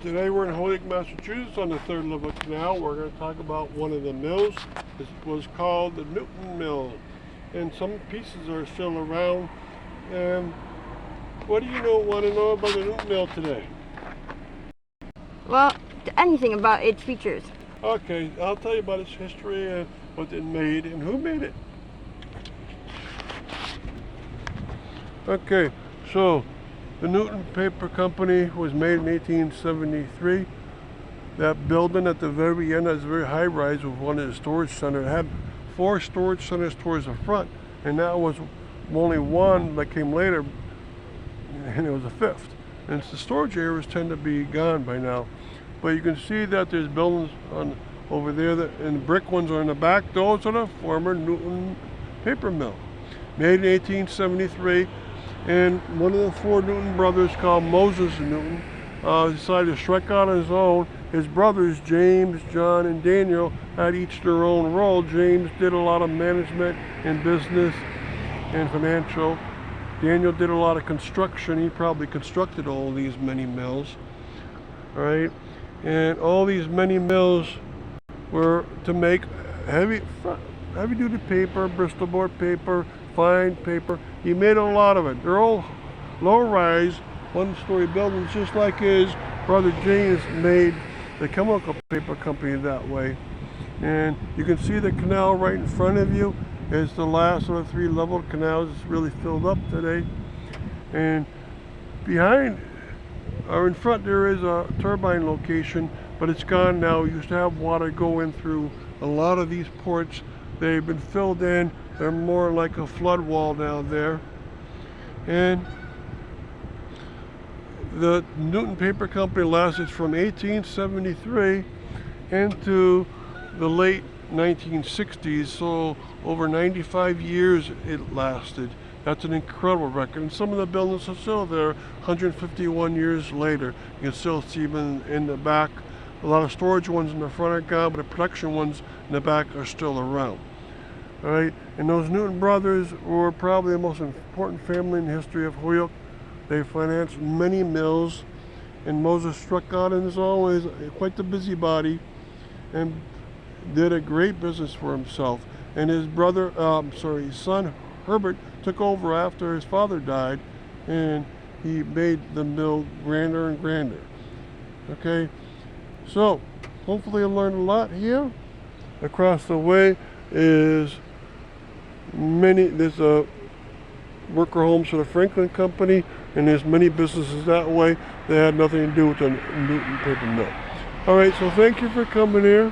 Today we're in Holyoke, Massachusetts on the third level canal. We're going to talk about one of the mills. This was called the Newton Mill, and some pieces are still around. And what do you want to know about the Newton Mill today? Well, anything about its features. Okay, I'll tell you about its history and what it made and who made it. Okay, so the Newton Paper Company was made in 1873. That building at the very end is a very high rise with one of the storage centers. It had 4 storage centers towards the front, and that was only one that came later, and it was a 5th. And the storage areas tend to be gone by now. But you can see that there's buildings over there, and the brick ones are in the back. Those are the former Newton Paper Mill, made in 1873. And one of the 4 Newton brothers, called Moses Newton, decided to strike out on his own. His brothers, James, John, and Daniel, had each their own role. James did a lot of management and business and financial. Daniel did a lot of construction. He probably constructed all these many mills. All right, and all these many mills were to make heavy-duty paper, Bristol board paper, fine paper. He made a lot of it. They're all low-rise, one-story buildings, just like his brother James made the chemical paper company that way. And you can see the canal right in front of you. It's the last of the 3 leveled canals. It's really filled up today. And behind or in front there is a turbine location, but it's gone now. We used to have water go in through a lot of these ports. They've been filled in. They're more like a flood wall now there. And the Newton Paper Company lasted from 1873 into the late 1960s, so over 95 years it lasted. That's an incredible record, and some of the buildings are still there 151 years later. You can still see them in the back. A lot of storage ones in the front are gone, but the production ones in the back are still around. All right, and those Newton brothers were probably the most important family in the history of Holyoke. They financed many mills, and Moses struck out and is always quite the busybody, and did a great business for himself. And his brother, his son Herbert took over after his father died, and he made the mill grander and grander. Okay, so hopefully you learned a lot here. Across the way is there's a worker homes for the Franklin Company, and there's many businesses that way that had nothing to do with the Newton Paper Mill. All right, so thank you for coming here.